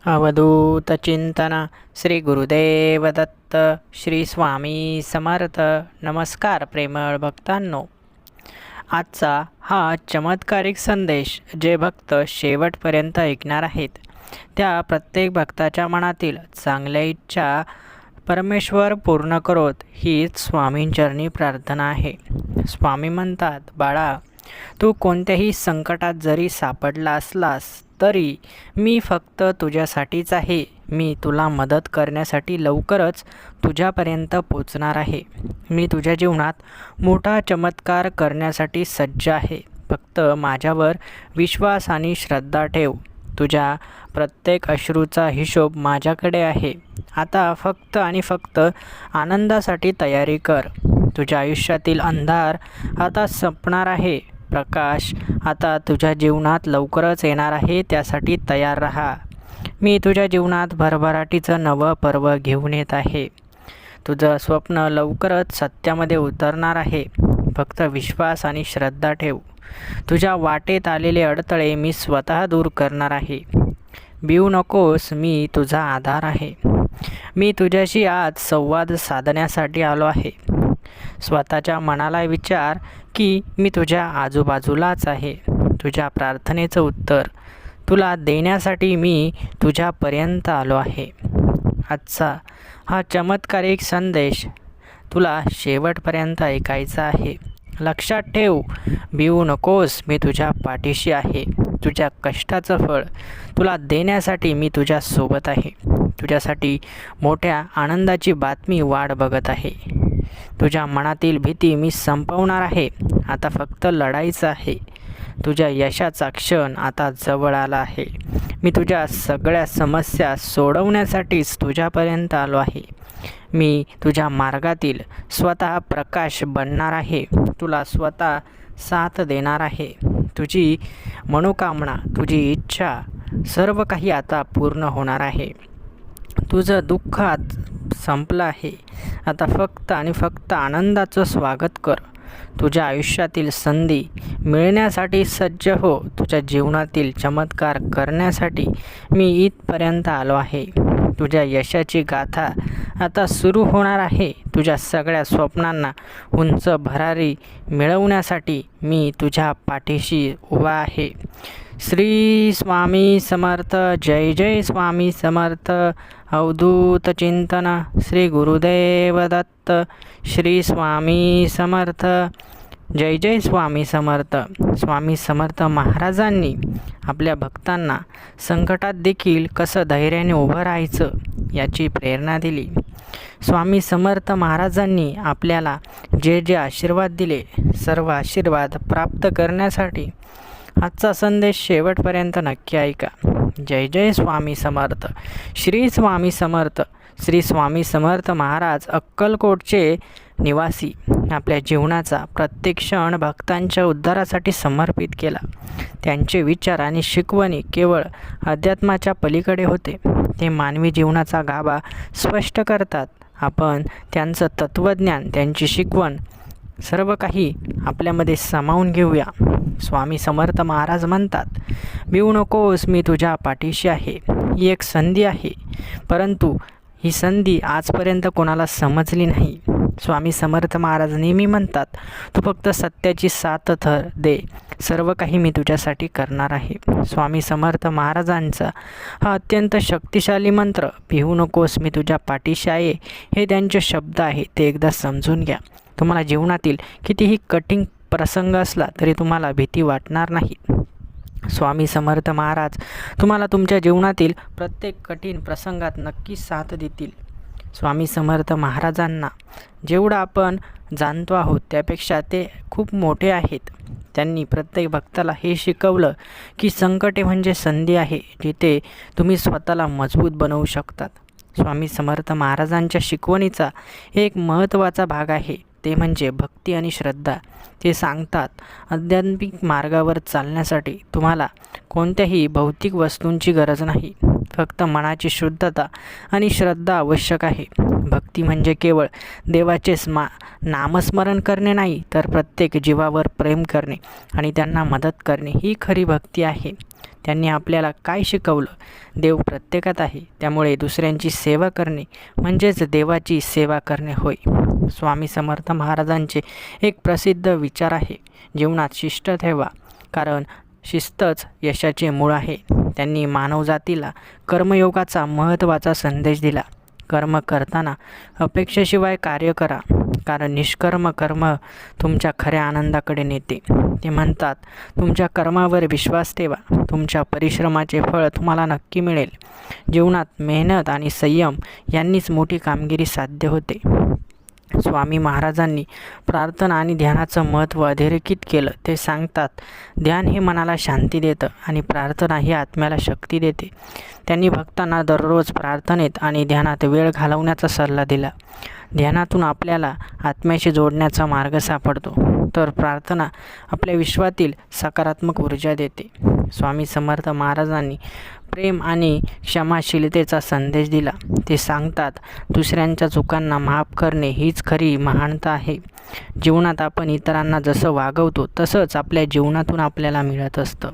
अवधूत चिंतन श्री गुरुदेव दत्त श्री स्वामी समर्थ. नमस्कार प्रेमळ भक्तांनो. आजचा हा चमत्कारिक संदेश जे भक्त शेवटपर्यंत ऐकणार आहेत त्या प्रत्येक भक्ताच्या मनातील चांगल्या इच्छा परमेश्वर पूर्ण करोत हीच स्वामींचरणी प्रार्थना आहे. स्वामी म्हणतात, बाळा, तू कोणत्याही संकटात जरी सापडला असलास तरी मी फक्त तुझ्यासाठीच आहे. मी तुला मदत करण्यासाठी लवकरच तुझ्यापर्यंत पोचणार आहे. मी तुझ्या जीवनात मोठा चमत्कार करण्यासाठी सज्ज आहे. फक्त माझ्यावर विश्वास आणि श्रद्धा ठेव. तुझ्या प्रत्येक अश्रूचा हिशोब माझ्याकडे आहे. आता फक्त आणि फक्त आनंदासाठी तयारी कर. तुझ्या आयुष्यातील अंधार आता संपणार आहे. प्रकाश आता तुझ्या जीवनात लवकरच येणार आहे. त्यासाठी तयार राहा. मी तुझ्या जीवनात भरभराटीचं नवं पर्व घेऊन येत आहे. तुझं स्वप्न लवकरच सत्यामध्ये उतरणार आहे. फक्त विश्वास आणि श्रद्धा ठेव. तुझ्या वाटेत आलेले अडथळे मी स्वतः दूर करणार आहे. भिवू नकोस, मी तुझा आधार आहे. मी तुझ्याशी आज संवाद साधण्यासाठी आलो आहे. स्वतःच्या मनाला विचार की मी तुझ्या आजूबाजूलाच आहे. तुझ्या प्रार्थनेचं उत्तर तुला देण्यासाठी मी तुझ्यापर्यंत आलो आहे. आजचा हा चमत्कारिक संदेश तुला शेवटपर्यंत ऐकायचा आहे. लक्षात ठेव, भिवू नकोस, मी तुझ्या पाठीशी आहे. तुझ्या कष्टाचं फळ तुला देण्यासाठी मी तुझ्यासोबत आहे. तुझ्यासाठी मोठ्या आनंदाची बातमी वाट बघत आहे. तुझ्या मनातील भीती मी संपवणार आहे. आता फक्त लढायचं आहे. तुझ्या यशाचा क्षण आता जवळ आला आहे. मी तुझ्या सगळ्या समस्या सोडवण्यासाठीच तुझ्यापर्यंत आलो आहे. मी तुझ्या मार्गातील स्वतः प्रकाश बनणार आहे. तुला स्वतः साथ देणार आहे. तुझी मनोकामना, तुझी इच्छा, सर्व काही आता पूर्ण होणार आहे. तुझं दुःख संपलं आहे. आता फक्त आणि फक्त आनंदाचं स्वागत कर. तुझ्या आयुष्यातील संधी मिळण्यासाठी सज्ज हो. तुझ्या जीवनातील चमत्कार करण्यासाठी मी इथपर्यंत आलो आहे. तुझ्या यशाची गाथा आता सुरू होणार आहे. तुझ्या सगळ्या स्वप्नांना उंच भरारी मिळवण्यासाठी मी तुझ्या पाठीशी उभा आहे. श्री स्वामी समर्थ. जय जय स्वामी समर्थ. अवधूत चिंतन श्री गुरुदेव दत्त श्री स्वामी समर्थ. जय जय स्वामी समर्थ. स्वामी समर्थ महाराजांनी आपल्या भक्तांना संकटात देखील कसं धैर्याने उभं राहायचं याची प्रेरणा दिली. स्वामी समर्थ महाराजांनी आपल्याला जे जे आशीर्वाद दिले, सर्व आशीर्वाद प्राप्त करण्यासाठी आजचा संदेश शेवटपर्यंत नक्की ऐका. जय जय स्वामी समर्थ. श्री स्वामी समर्थ. श्री स्वामी समर्थ महाराज अक्कलकोटचे निवासी आपल्या जीवनाचा प्रत्येक क्षण भक्तांच्या उद्धारासाठी समर्पित केला. त्यांचे विचार आणि शिकवणी केवळ अध्यात्माच्या पलीकडे होते. ते मानवी जीवनाचा गाभा स्पष्ट करतात. आपण त्यांचं तत्त्वज्ञान, त्यांची शिकवण, सर्व काही आपल्यामध्ये सामावून घेऊया. स्वामी समर्थ महाराज म्हणतात, भिवू नकोस, मी तुझ्या पाठीशी आहे. ही एक संधी आहे, परंतु ही संधी आजपर्यंत कोणाला समजली नाही. स्वामी समर्थ महाराज नेहमी म्हणतात, तू फक्त सत्याची साथ थर दे, सर्व काही मी तुझ्यासाठी करणार आहे. स्वामी समर्थ महाराजांचा हा अत्यंत शक्तिशाली मंत्र, भिवू नकोस, मी तुझ्या पाठीशी आहे, हे त्यांचे शब्द आहे. ते एकदा समजून घ्या. तुम्हाला जीवनातील कितीही कठीण प्रसंग असला तरी तुम्हाला भीती वाटणार नाही. स्वामी समर्थ महाराज तुम्हाला तुमच्या जीवनातील प्रत्येक कठीण प्रसंगात नक्की साथ देतील. स्वामी समर्थ महाराजांना जेवढं आपण जाणतो आहोत त्यापेक्षा ते खूप मोठे आहेत. त्यांनी प्रत्येक भक्ताला हे शिकवलं की संकटे म्हणजे संधी आहे, जिथे तुम्ही स्वतःला मजबूत बनवू शकतात. स्वामी समर्थ महाराजांच्या शिकवणीचा एक महत्त्वाचा भाग आहे, ते म्हणजे भक्ती आणि श्रद्धा. ते सांगतात, आध्यात्मिक मार्गावर चालण्यासाठी तुम्हाला कोणत्याही भौतिक वस्तूंची गरज नाही. फक्त मनाची शुद्धता आणि श्रद्धा आवश्यक आहे. भक्ती म्हणजे केवळ देवाचे नामस्मरण करणे नाही, तर प्रत्येक जीवावर प्रेम करणे आणि त्यांना मदत करणे ही खरी भक्ती आहे. त्यांनी आपल्याला काय शिकवलं? देव प्रत्येकात आहे, त्यामुळे दुसऱ्यांची सेवा करणे म्हणजेच देवाची सेवा करणे होय. स्वामी समर्थ महाराजांचे एक प्रसिद्ध विचार आहे, जीवनात शिस्त ठेवा, कारण शिस्तच यशाचे मूळ आहे. त्यांनी मानवजातीला कर्मयोगाचा महत्त्वाचा संदेश दिला. कर्म करताना अपेक्षेशिवाय कार्य करा, कारण निष्कर्म कर्म तुमच्या खऱ्या आनंदाकडे नेते. ते म्हणतात, तुमच्या कर्मावर विश्वास ठेवा, तुमच्या परिश्रमाचे फळ तुम्हाला नक्की मिळेल. जीवनात मेहनत आणि संयम यांनीच मोठी कामगिरी साध्य होते. स्वामी महाराजांनी प्रार्थना आणि ध्यानाचं महत्त्व अधोरेखित केलं. ते सांगतात, ध्यान हे मनाला शांती देतं आणि प्रार्थना ही आत्म्याला शक्ती देते. त्यांनी भक्तांना दररोज प्रार्थनेत आणि ध्यानात वेळ घालवण्याचा सल्ला दिला. ध्यानातून आपल्याला आत्म्याशी जोडण्याचा मार्ग सापडतो, तर प्रार्थना आपल्या विश्वातील सकारात्मक ऊर्जा देते. स्वामी समर्थ महाराजांनी प्रेम आणि क्षमाशीलतेचा संदेश दिला. ते सांगतात, दुसऱ्यांच्या चुकांना माफ करणे हीच खरी महानता आहे. जीवनात आपण इतरांना जसं वागवतो तसंच आपल्या जीवनातून आपल्याला मिळत असतं.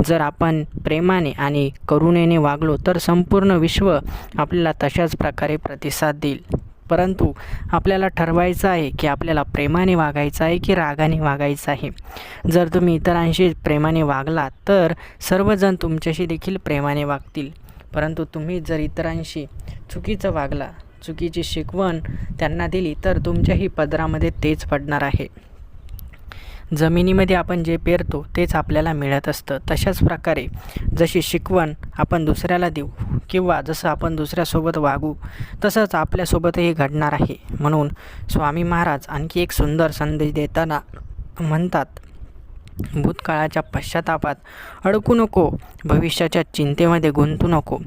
जर आपण प्रेमाने आणि करुणेने वागलो तर संपूर्ण विश्व आपल्याला तशाच प्रकारे प्रतिसाद देईल. परंतु आपल्याला ठरवायचं आहे की आपल्याला प्रेमाने वागायचं आहे की रागाने वागायचं आहे. जर तुम्ही इतरांशी प्रेमाने वागलात तर सर्वजण तुमच्याशी देखील प्रेमाने वागतील. परंतु तुम्ही जर इतरांशी चुकीचं वागला, चुकीची शिकवण त्यांना दिली, तर तुमच्याही पदरामध्ये तेच पडणार आहे. जमिनीमध्ये आपण जे पेरतो तेच आपल्याला मिळत असतं. तशाच प्रकारे जशी शिकवण आपण दुसऱ्याला देऊ किंवा जसं आपण दुसऱ्यासोबत वागू तसंच आपल्यासोबतही घडणार आहे. म्हणून स्वामी महाराज आणखी एक सुंदर संदेश देताना म्हणतात, भूतकाळाच्या पश्चातापात अडकू नको, भविष्याच्या चिंतेमध्ये गुंतू नको.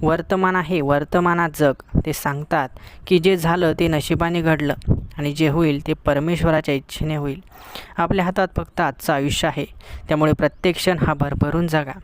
वर्तमान आहे, वर्तमानात जग. ते सांगतात की जे झालं ते नशिबाने घडलं आणि जे होईल ते परमेश्वराच्या इच्छेने होईल. आपल्या हातात फक्त आजचं आयुष्य आहे, त्यामुळे प्रत्येक क्षण हा भरभरून जगा.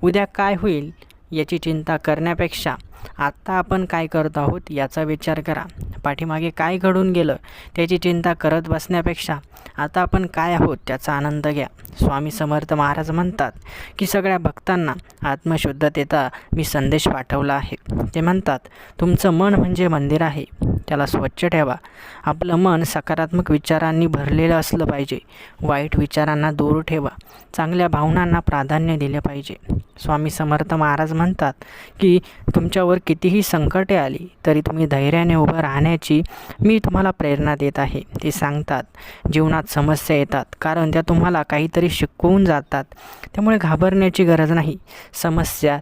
उद्या काय होईल याची चिंता करण्यापेक्षा आत्ता आपण काय करत आहोत याचा विचार करा. पाठीमागे काय घडून गेलं त्याची चिंता करत बसण्यापेक्षा आता आपण काय आहोत त्याचा आनंद घ्या. स्वामी समर्थ महाराज म्हणतात की सगळ्या भक्तांना आत्मशुद्धतेचा मी संदेश पाठवला आहे. ते म्हणतात, तुमचं मन म्हणजे मंदिर आहे, त्याला स्वच्छ ठेवा. आपलं मन सकारात्मक विचारांनी भरलेलं असलं पाहिजे. वाईट विचारांना दूर ठेवा. चांगल्या भावनांना प्राधान्य दिले पाहिजे. स्वामी समर्थ महाराज म्हणतात की तुमच्यावर कितीही संकटे आली तरी तुम्ही धैर्याने उभं राहण्याची मी तुम्हाला प्रेरणा देत आहे. ते सांगतात, जीवनात समस्या येतात कारण त्या तुम्हाला काहीतरी शिकवून जातात, त्यामुळे घाबरण्याची गरज नाही. समस्या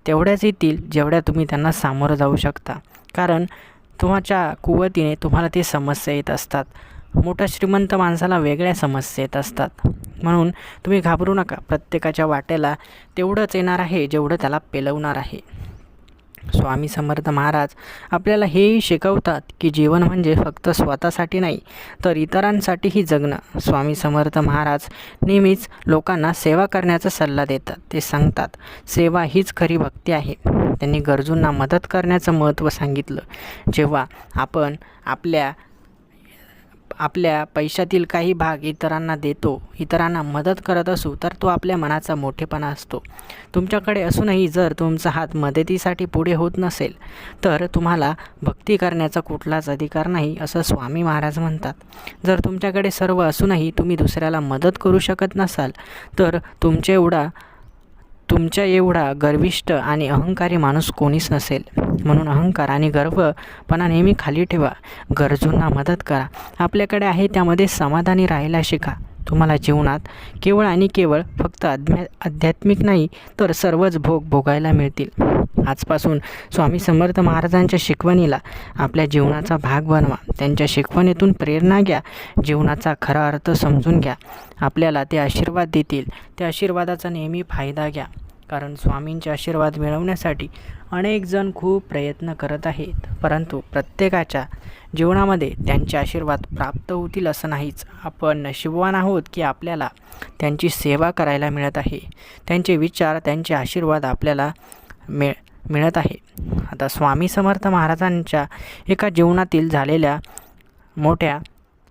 तेवढ्याच येतील जेवढ्या तुम्ही त्यांना सामोरं जाऊ शकता, कारण तुमच्या कुवतीने तुम्हाला ते समस्या येत असतात. मोठ्या श्रीमंत माणसाला वेगळ्या समस्या येत असतात. म्हणून तुम्ही घाबरू नका. प्रत्येकाच्या वाट्याला तेवढंच येणार आहे जेवढं त्याला पेलवणार आहे. स्वामी समर्थ महाराज आपल्याला हेही शिकवतात की जीवन म्हणजे फक्त स्वतःसाठी नाही तर इतरांसाठीही जगणं. स्वामी समर्थ महाराज नेहमीच लोकांना सेवा करण्याचा सल्ला देतात. ते सांगतात, सेवा हीच खरी भक्ती आहे. त्यांनी गरजूंना मदत करण्याचं महत्त्व सांगितलं. जेव्हा आपण आपल्या पैशातील काही भाग इतरांना देतो, इतरांना मदत करत असू, तर तो आपल्या मनाचा मोठेपणा असतो. तुमच्याकडे असूनही जर तुमचा हात मदतीसाठी पुढे होत नसेल तर तुम्हाला भक्ती करण्याचा कुठलाच अधिकार नाही, असं स्वामी महाराज म्हणतात. जर तुमच्याकडे सर्व असूनही तुम्ही दुसऱ्याला मदत करू शकत नसाल तर तुमच्या एवढा गर्विष्ठ आणि अहंकारी माणूस कोणीच नसेल. म्हणून अहंकार आणि गर्वपणा नेहमी खाली ठेवा. गरजूंना मदत करा. आपल्याकडे आहे त्यामध्ये समाधानी राहायला शिका. तुम्हाला जीवनात केवळ आणि केवळ फक्त आध्यात्मिक नाही तर सर्वच भोग भोगायला मिळतील. आजपासून स्वामी समर्थ महाराजांच्या शिकवणीला आपल्या जीवनाचा भाग बनवा. त्यांच्या शिकवणीतून प्रेरणा घ्या. जीवनाचा खरा अर्थ समजून घ्या. आपल्याला ते आशीर्वाद देतील. त्या आशीर्वादाचा नेहमी फायदा घ्या, कारण स्वामींचे आशीर्वाद मिळवण्यासाठी अनेक जण खूप प्रयत्न करत आहेत, परंतु प्रत्येकाच्या जीवनामध्ये त्यांचे आशीर्वाद प्राप्त होतील असं नाहीच. आपण नशीबवान आहोत की आपल्याला त्यांची सेवा करायला मिळत आहे. त्यांचे विचार, त्यांचे आशीर्वाद आपल्याला मिळत आहे. आता स्वामी समर्थ महाराजांच्या एका जीवनातील झालेल्या मोठ्या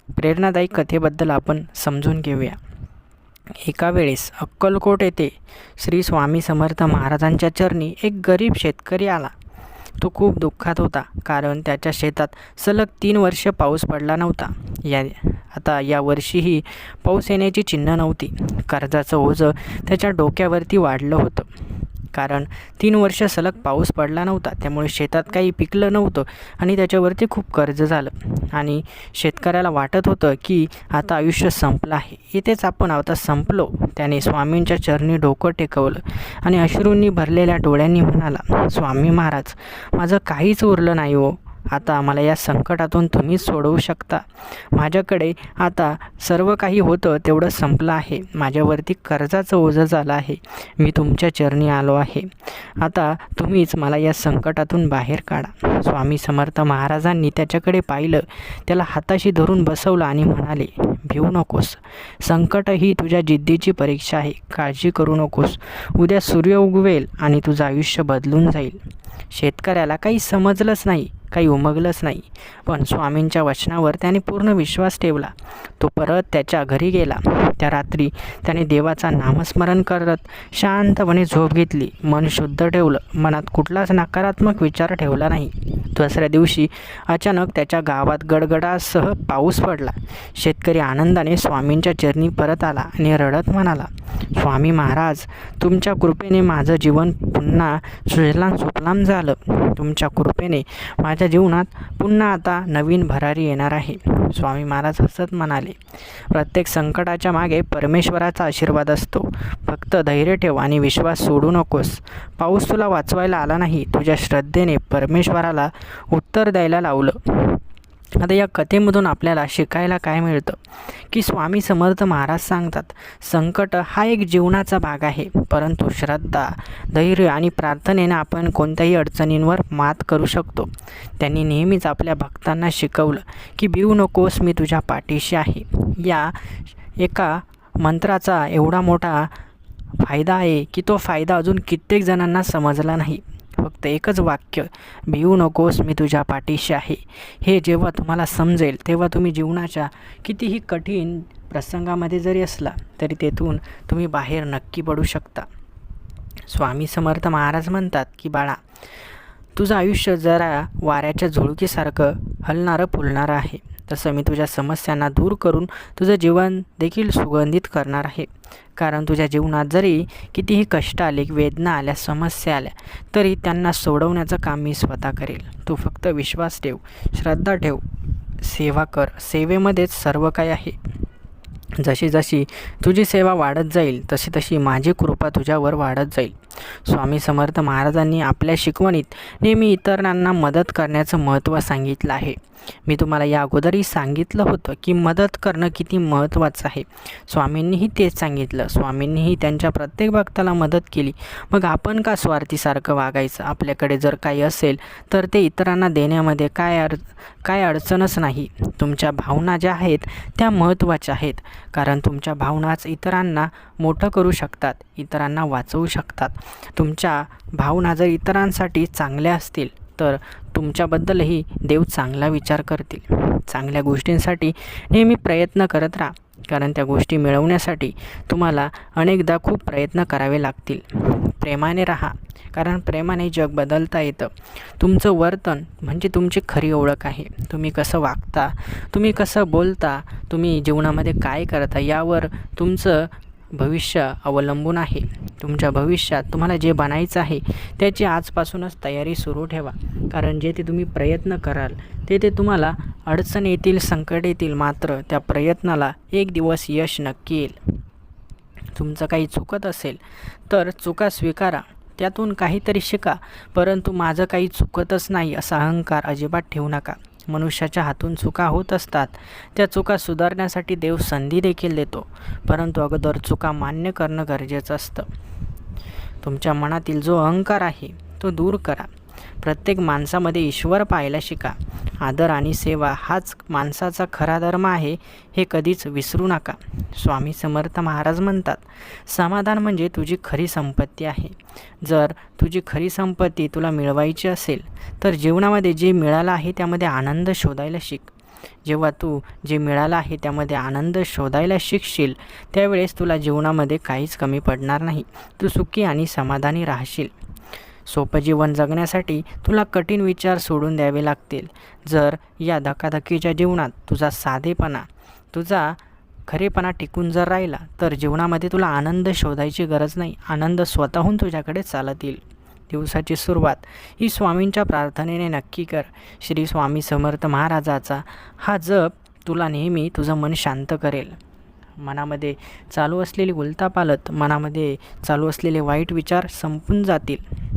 प्रेरणादायी कथेबद्दल आपण समजून घेऊया. एका वेळेस अक्कलकोट येथे श्री स्वामी समर्थ महाराजांच्या चरणी एक गरीब शेतकरी आला. तो खूप दुःखात होता, कारण त्याच्या शेतात सलग 3 वर्ष पाऊस पडला नव्हता. आता या वर्षीही पाऊस येण्याची चिन्ह नव्हती. कर्जाचं ओझं त्याच्या डोक्यावरती वाढलं होतं, कारण 3 वर्ष सलग पाऊस पडला नव्हता. त्यामुळे शेतात काही पिकलं नव्हतं आणि त्याच्यावरती खूप कर्ज झालं आणि शेतकऱ्याला वाटत होतं की आता आयुष्य संपलं आहे, इथेच आपण आता संपलो. त्याने स्वामींच्या चरणी डोकं टेकवलं आणि अश्रूंनी भरलेल्या डोळ्यांनी म्हणाला, स्वामी महाराज, माझं काहीच उरलं नाही हो. आता मला या संकटातून तुम्हीच सोडवू शकता. माझ्याकडे आता सर्व काही होतं तेवढं संपलं आहे. माझ्यावरती कर्जाचं ओझं झालं आहे. मी तुमच्या चरणी आलो आहे. आता तुम्हीच मला या संकटातून बाहेर काढा. स्वामी समर्थ महाराजांनी त्याच्याकडे पाहिलं, त्याला हाताशी धरून बसवलं आणि म्हणाले, भिवू नकोस. संकट ही तुझ्या जिद्दीची परीक्षा आहे. काळजी करू नकोस. उद्या सूर्य उगवेल आणि तुझं आयुष्य बदलून जाईल. शेतकऱ्याला काही समजलंच नाही, काही उमगलंच नाही, पण स्वामींच्या वचनावर त्याने पूर्ण विश्वास ठेवला. तो परत त्याच्या घरी गेला. त्या रात्री त्याने देवाचा नामस्मरण करत शांतपणे झोप घेतली. मन शुद्ध ठेवलं. मनात कुठलाच नकारात्मक विचार ठेवला नाही. दुसऱ्या दिवशी अचानक त्याच्या गावात गडगडासह पाऊस पडला. शेतकरी आनंदाने स्वामींच्या चरणी परत आला आणि रडत म्हणाला, स्वामी महाराज, तुमच्या कृपेने माझं जीवन पुन्हा सुजलाम सुफलाम झालं. तुमच्या कृपेने माझ्या जीवनात पुन्हा आता नवीन भरारी येणार आहे. स्वामी महाराज हसत म्हणाले, प्रत्येक संकटाच्या मागे परमेश्वराचा आशीर्वाद असतो. फक्त धैर्य ठेव आणि विश्वास सोडू नकोस. पाऊस तुला वाचवायला आला नाही, तुझ्या श्रद्धेने परमेश्वराला उत्तर द्यायला लावलं. आता या कथेमधून आपल्याला शिकायला काय मिळतं की स्वामी समर्थ महाराज सांगतात, संकट हा एक जीवनाचा भाग आहे, परंतु श्रद्धा, धैर्य आणि प्रार्थनेने आपण कोणत्याही अडचणींवर मात करू शकतो. त्यांनी नेहमीच आपल्या भक्तांना शिकवलं की भिवू नकोस, मी तुझ्या पाठीशी आहे. या एका मंत्राचा एवढा मोठा फायदा आहे की तो फायदा अजून कित्येक जणांना समजला नाही. फक्त एकच वाक्य, भिवू नकोस, मी तुझ्या पाठीशी आहे, हे जेव्हा तुम्हाला समजेल तेव्हा तुम्ही जीवनाच्या कितीही कठीण प्रसंगामध्ये जरी असला तरी तेथून तुम्ही बाहेर नक्की पडू शकता. स्वामी समर्थ महाराज म्हणतात की बाळा, तुझं आयुष्य जरा वाऱ्याच्या झुळकीसारखं हलणारं फुलणारं आहे. तसं मी तुझ्या समस्यांना दूर करून तुझं जीवन देखील सुगंधित करणार आहे. कारण तुझ्या जीवनात जरी कितीही कष्ट आले, वेदना आल्या, समस्या आल्या, तरी त्यांना सोडवण्याचं काम मी स्वतः करेल. तू फक्त विश्वास ठेव, श्रद्धा ठेव, सेवा कर. सेवेमध्येच सर्व काही आहे. जशी जशी तुझी सेवा वाढत जाईल तशी तशी माझी कृपा तुझ्यावर वाढत जाईल. स्वामी समर्थ महाराजांनी आपल्या शिकवणीत नेहमी इतरांना मदत करण्याचं महत्त्व सांगितलं आहे. मी तुम्हाला या अगोदरही सांगितलं होतं की मदत करणं किती महत्त्वाचं आहे. स्वामींनीही तेच सांगितलं. स्वामींनीही त्यांच्या प्रत्येक भक्ताला मदत केली. मग आपण का स्वार्थीसारखं वागायचं? आपल्याकडे जर काही असेल तर ते इतरांना देण्यामध्ये काय अडचणच नाही. तुमच्या भावना ज्या आहेत त्या महत्त्वाच्या आहेत, कारण तुमच्या भावनाच इतरांना मोठं करू शकतात, इतरांना वाचवू शकतात. तुमच्या भावना जर इतरांसाठी चांगल्या असतील तर तुमच्याबद्दलही देव चांगला विचार करतील. चांगल्या गोष्टींसाठी नेहमी प्रयत्न करत राहा, कारण त्या गोष्टी मिळवण्यासाठी तुम्हाला अनेकदा खूप प्रयत्न करावे लागतील. प्रेमाने राहा, कारण प्रेमाने जग बदलता येतं. तुमचं वर्तन म्हणजे तुमची खरी ओळख आहे. तुम्ही कसं वागता, तुम्ही कसं बोलता, तुम्ही जीवनामध्ये काय करता, यावर तुमचं भविष्य अवलंबून आहे. तुमच्या भविष्यात तुम्हाला जे बनायचं आहे त्याची आजपासूनच तयारी सुरू ठेवा, कारण जे ते तुम्ही प्रयत्न कराल ते तुम्हाला अडचण येतील, संकट येतील, मात्र त्या प्रयत्नाला एक दिवस यश नक्की येईल. तुमचं काही चुकत असेल तर चुका स्वीकारा, त्यातून काहीतरी शिका, परंतु माझं काही चुकतच नाही असा अहंकार अजिबात ठेवू नका. मनुष्याच्या हातून चुका होत असतात. त्या चुका सुधारण्यासाठी देव संधी देखील देतो, परंतु अगोदर चुका मान्य करणं गरजेचं असतं. तुमच्या मनातील जो अहंकार आहे तो दूर करा. प्रत्येक माणसामध्ये ईश्वर पाहायला शिका. आदर आणि सेवा हाच माणसाचा खरा धर्म आहे, हे कधीच विसरू नका. स्वामी समर्थ महाराज म्हणतात, समाधान म्हणजे तुझी खरी संपत्ती आहे. जर तुझी खरी संपत्ती तुला मिळवायची असेल तर जीवनामध्ये जे मिळालं आहे त्यामध्ये आनंद शोधायला शिक. जेव्हा तू जे मिळालं आहे त्यामध्ये आनंद शोधायला शिकशील, त्यावेळेस तुला जीवनामध्ये काहीच कमी पडणार नाही. तू सुखी आणि समाधानी राहशील. सोपं जीवन जगण्यासाठी तुला कठीण विचार सोडून द्यावे लागतील. जर या धकाधकीच्या जीवनात तुझा साधेपणा, तुझा खरेपणा टिकून जर राहिला, तर जीवनामध्ये तुला आनंद शोधायची गरज नाही. आनंद स्वतःहून तुझ्याकडे चालत येईल. दिवसाची सुरुवात ही स्वामींच्या प्रार्थनेने नक्की कर. श्री स्वामी समर्थ महाराजाचा हा जप तुला नेहमी तुझं मन शांत करेल. मनामध्ये चालू असलेली उलथापालथ, मनामध्ये चालू असलेले वाईट विचार संपून जातील.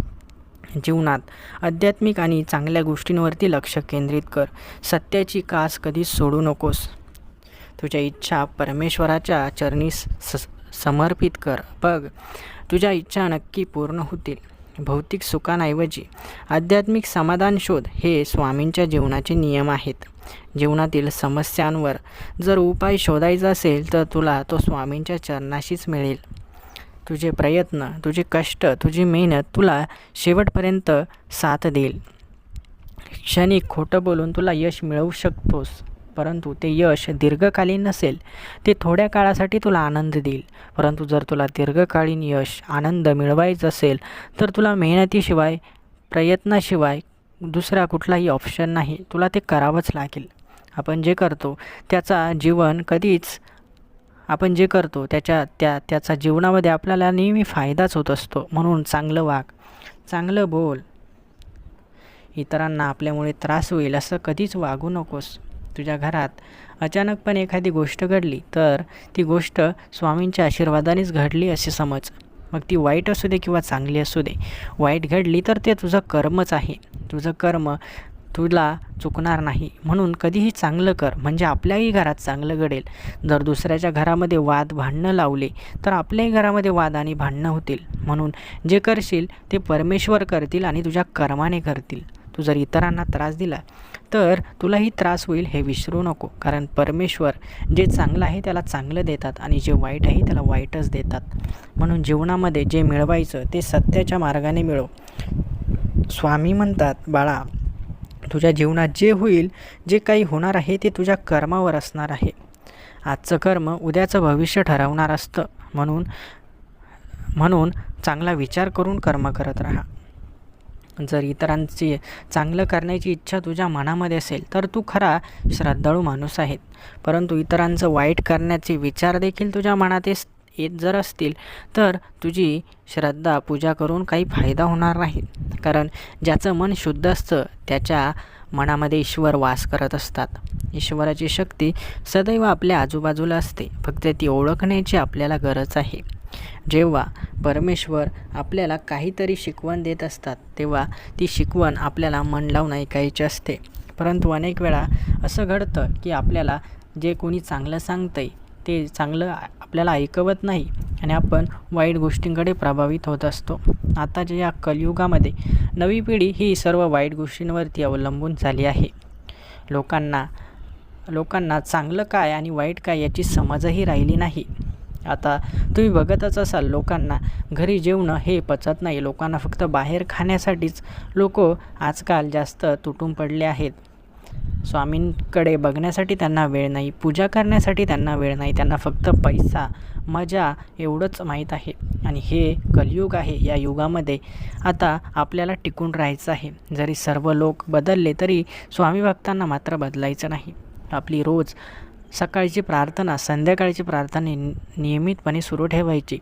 जीवनात आध्यात्मिक आणि चांगल्या गोष्टींवरती लक्ष केंद्रित कर. सत्याची कास कधीच सोडू नकोस. तुझ्या इच्छा परमेश्वराच्या चरणी समर्पित कर. बघ, तुझ्या इच्छा नक्की पूर्ण होतील. भौतिक सुखांऐवजी आध्यात्मिक समाधान शोध, हे स्वामींच्या जीवनाचे नियम आहेत. जीवनातील समस्यांवर जर उपाय शोधायचा असेल तर तुला तो स्वामींच्या चरणाशीच मिळेल. तुझे प्रयत्न, तुझे कष्ट, तुझी मेहनत तुला शेवटपर्यंत साथ देईल. क्षणिक खोटं बोलून तुला यश मिळवू शकतोस, परंतु ते यश दीर्घकालीन नसेल. ते थोड्या काळासाठी तुला आनंद देईल, परंतु जर तुला दीर्घकालीन यश, आनंद मिळवायचं असेल तर तुला मेहनतीशिवाय, प्रयत्नाशिवाय दुसरा कुठलाही ऑप्शन नाही. तुला ते करावंच लागेल. आपण जे करतो त्याचा जीवनामध्ये आपल्याला नेहमी फायदाच होत असतो. म्हणून चांगलं वाग, चांगलं बोल. इतरांना आपल्यामुळे त्रास होईल असं कधीच वागू नकोस. तुझ्या घरात अचानकपणे एखादी गोष्ट घडली तर ती गोष्ट स्वामींच्या आशीर्वादानेच घडली असे समज. मग ती वाईट असू दे किंवा चांगली असू दे, वाईट घडली तर ते तुझं कर्मच आहे. तुझं कर्म तुला चुकणार नाही. म्हणून कधीही चांगलं कर, म्हणजे आपल्याही घरात चांगलं घडेल. जर दुसऱ्याच्या घरामध्ये वाद भांडणं लावले तर आपल्याही घरामध्ये वाद आणि भांडणं होतील. म्हणून जे करशील ते परमेश्वर करतील आणि तुझ्या कर्माने करतील. तू जर इतरांना त्रास दिला तर तुलाही त्रास होईल, हे विसरू नको. कारण परमेश्वर जे चांगलं आहे त्याला चांगलं देतात आणि जे वाईट आहे त्याला वाईटच देतात. म्हणून जीवनामध्ये जे मिळवायचं ते सत्याच्या मार्गाने मिळव. स्वामी म्हणतात, बाळा, तुझ्या जीवनात जे होईल, जे काही होणार आहे ते तुझ्या कर्मावर असणार आहे. आजचं कर्म उद्याचं भविष्य ठरवणार असतं. म्हणून चांगला विचार करून कर्म करत राहा. जर इतरांची चांगलं करण्याची इच्छा तुझ्या मनामध्ये असेल तर तू खरा श्रद्धाळू माणूस आहे. परंतु इतरांचं वाईट करण्याचे विचार देखील तुझ्या मनात येत जर असतील तर तुझी श्रद्धा, पूजा करून काही फायदा होणार नाही. कारण ज्याचं मन शुद्ध असतं त्याच्या मनामध्ये ईश्वर वास करत असतात. ईश्वराची शक्ती सदैव आपल्या आजूबाजूला असते, फक्त ती ओळखण्याची आपल्याला गरज आहे. जेव्हा परमेश्वर आपल्याला काहीतरी शिकवण देत असतात तेव्हा ती शिकवण आपल्याला मन लावून ऐकायची असते. परंतु अनेक वेळा असं घडतं की आपल्याला जे कोणी चांगलं सांगतंय ते चांगलं आपल्याला ऐकवत नाही आणि आपण वाईट गोष्टींकडे प्रभावित होत असतो. आताच्या या कलियुगामध्ये नवी पिढी ही सर्व वाईट गोष्टींवरती अवलंबून झाली आहे. लोकांना चांगलं काय आणि वाईट काय याची समजही राहिली नाही. आता तुम्ही बघतच असाल, लोकांना घरी जेवणं हे पचत नाही. लोकांना फक्त बाहेर खाण्यासाठीच लोक आजकाल जास्त तुटून पडले आहेत. स्वामींकडे बघण्यासाठी त्यांना वेळ नाही, पूजा करण्यासाठी त्यांना वेळ नाही. त्यांना फक्त पैसा, मजा एवढंच माहीत आहे. आणि हे कलियुग आहे. या युगामध्ये आता आपल्याला टिकून राहायचं आहे. जरी सर्व लोक बदलले तरी स्वामी भक्तांना मात्र बदलायचं नाही. आपली रोज सकाळची प्रार्थना, संध्याकाळची प्रार्थना नियमितपणे सुरू ठेवायची.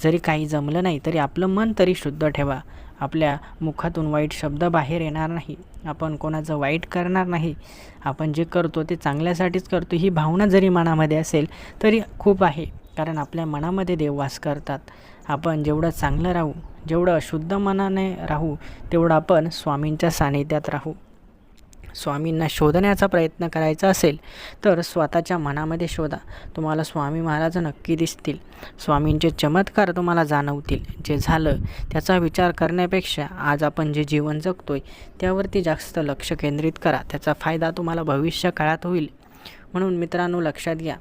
जरी काही जमलं नाही तरी आपलं मन तरी शुद्ध ठेवा. आपल्या मुखातून वाईट शब्द बाहेर येणार नाही. आपण कोणाचं वाईट करणार नाही. आपण जे करतो ते चांगल्यासाठीच करतो, ही भावना जरी मनामध्ये असेल तरी खूप आहे. कारण आपल्या मनामध्ये देव वास करतात. आपण जेवढं चांगलं राहू, जेवढं शुद्ध मनाने राहू, तेवढं आपण स्वामींच्या सानिध्यात राहू. स्वामींना शोधण्याचा प्रयत्न करायचा असेल तर स्वतःच्या मनामध्ये शोधा. तुम्हाला स्वामी महाराज नक्की दिसतील. स्वामींचे चमत्कार तुम्हाला जाणवतील. जे झालं त्याचा विचार करण्यापेक्षा आज आपण जे जीवन जगतोय त्यावरती जास्त लक्ष केंद्रित करा. त्याचा फायदा तुम्हाला भविष्य काळात होईल. म्हणून मित्रांनो, लक्षात घ्या,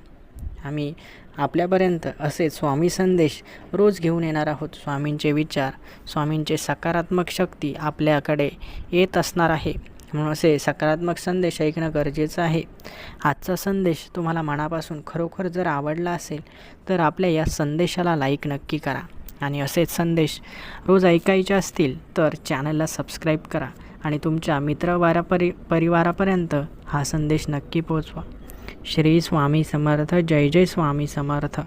आम्ही आपल्यापर्यंत असे स्वामी संदेश रोज घेऊन येणार आहोत. स्वामींचे विचार, स्वामींचे सकारात्मक शक्ती आपल्याकडे येत असणार आहे. म्हणून असे सकारात्मक संदेश ऐकणं गरजेचं आहे. आजचा संदेश तुम्हाला मनापासून खरोखर जर आवडला असेल तर आपल्या या संदेशाला लाईक नक्की करा आणि असेच संदेश रोज ऐकायचे असतील तर चॅनलला सबस्क्राईब करा आणि तुमच्या परिवारापर्यंत हा संदेश नक्की पोहोचवा. श्री स्वामी समर्थ. जय जय स्वामी समर्थ.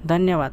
धन्यवाद.